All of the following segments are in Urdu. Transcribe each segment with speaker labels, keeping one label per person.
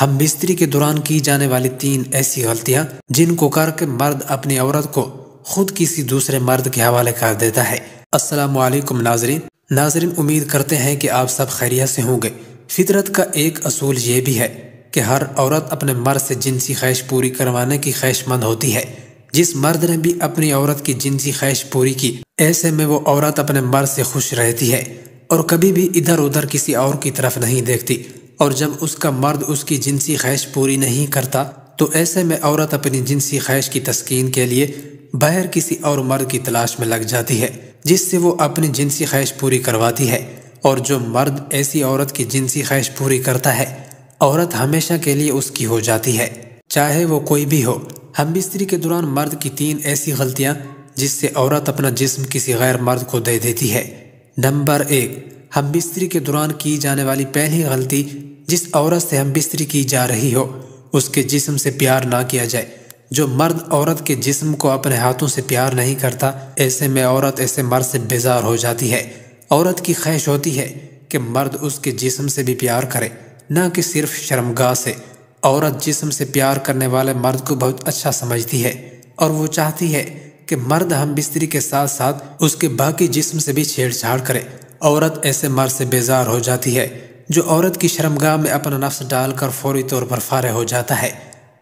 Speaker 1: ہم بستری کے دوران کی جانے والی 3 ایسی غلطیاں جن کو کر کے مرد اپنی عورت کو خود کسی دوسرے مرد کے حوالے کر دیتا ہے۔ السلام علیکم ناظرین، امید کرتے ہیں کہ آپ سب خیریت سے ہوں گے۔ فطرت کا ایک اصول یہ بھی ہے کہ ہر عورت اپنے مرد سے جنسی خواہش پوری کروانے کی خواہش مند ہوتی ہے۔ جس مرد نے بھی اپنی عورت کی جنسی خواہش پوری کی، ایسے میں وہ عورت اپنے مرد سے خوش رہتی ہے اور کبھی بھی ادھر ادھر کسی اور کی طرف نہیں دیکھتی، اور جب اس کا مرد اس کی جنسی خواہش پوری نہیں کرتا تو ایسے میں عورت اپنی جنسی خواہش کی تسکین کے لیے باہر کسی اور مرد کی تلاش میں لگ جاتی ہے جس سے وہ اپنی جنسی خواہش پوری کرواتی ہے، اور جو مرد ایسی عورت کی جنسی خواہش پوری کرتا ہے، عورت ہمیشہ کے لیے اس کی ہو جاتی ہے، چاہے وہ کوئی بھی ہو۔ ہم بستری کے دوران مرد کی 3 ایسی غلطیاں جس سے عورت اپنا جسم کسی غیر مرد کو دے دیتی ہے۔ نمبر 1، ہم بستری کے دوران کی جانے والی پہلی غلطی، جس عورت سے ہم بستری کی جا رہی ہو اس کے جسم سے پیار نہ کیا جائے۔ جو مرد عورت کے جسم کو اپنے ہاتھوں سے پیار نہیں کرتا، ایسے میں عورت ایسے مرد سے بیزار ہو جاتی ہے۔ عورت کی خواہش ہوتی ہے کہ مرد اس کے جسم سے بھی پیار کرے، نہ کہ صرف شرمگاہ سے۔ عورت جسم سے پیار کرنے والے مرد کو بہت اچھا سمجھتی ہے اور وہ چاہتی ہے کہ مرد ہم بستری کے ساتھ ساتھ اس کے باقی جسم سے بھی چھیڑ چھاڑ کرے۔ عورت ایسے مرد سے بیزار ہو جاتی ہے جو عورت کی شرمگاہ میں اپنا نفس ڈال کر فوری طور پر فارغ ہو جاتا ہے۔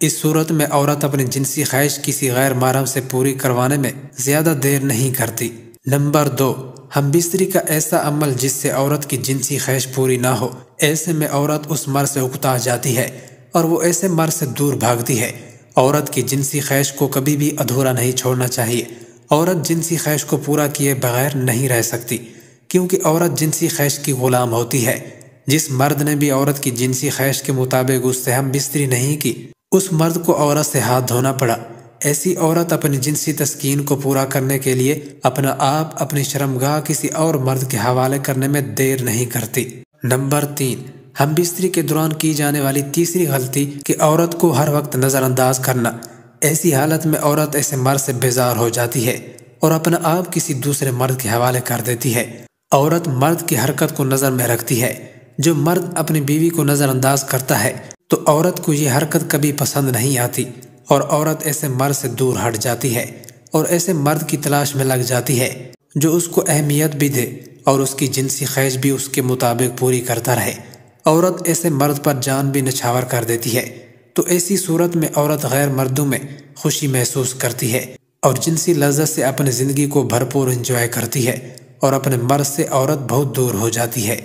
Speaker 1: اس صورت میں عورت اپنی جنسی خواہش کسی غیر محرم سے پوری کروانے میں زیادہ دیر نہیں کرتی۔ نمبر 2، ہم بستری کا ایسا عمل جس سے عورت کی جنسی خواہش پوری نہ ہو، ایسے میں عورت اس مرد سے اکتا جاتی ہے اور وہ ایسے مرد سے دور بھاگتی ہے۔ عورت کی جنسی خواہش کو کبھی بھی ادھورا نہیں چھوڑنا چاہیے۔ عورت جنسی خواہش کو پورا کیے بغیر نہیں رہ سکتی، کیونکہ عورت جنسی خواہش کی غلام ہوتی ہے۔ جس مرد نے بھی عورت کی جنسی خواہش کے مطابق اس سے ہم بستری نہیں کی، اس مرد کو عورت سے ہاتھ دھونا پڑا۔ ایسی عورت اپنی جنسی تسکین کو پورا کرنے کے لیے اپنا آپ اپنی شرمگاہ کسی اور مرد کے حوالے کرنے میں دیر نہیں کرتی۔ نمبر 3، ہم بستری کے دوران کی جانے والی تیسری غلطی کہ عورت کو ہر وقت نظر انداز کرنا۔ ایسی حالت میں عورت ایسے مرد سے بیزار ہو جاتی ہے اور اپنا آپ کسی دوسرے مرد کے حوالے کر دیتی ہے۔ عورت مرد کی حرکت کو نظر میں رکھتی ہے۔ جو مرد اپنی بیوی کو نظر انداز کرتا ہے تو عورت کو یہ حرکت کبھی پسند نہیں آتی اور عورت ایسے مرد سے دور ہٹ جاتی ہے اور ایسے مرد کی تلاش میں لگ جاتی ہے جو اس کو اہمیت بھی دے اور اس کی جنسی خواہش بھی اس کے مطابق پوری کرتا رہے۔ عورت ایسے مرد پر جان بھی نچھاور کر دیتی ہے، تو ایسی صورت میں عورت غیر مردوں میں خوشی محسوس کرتی ہے اور جنسی لذت سے اپنی زندگی کو بھرپور انجوائے کرتی ہے، اور اپنے مرد سے عورت بہت دور ہو جاتی ہے۔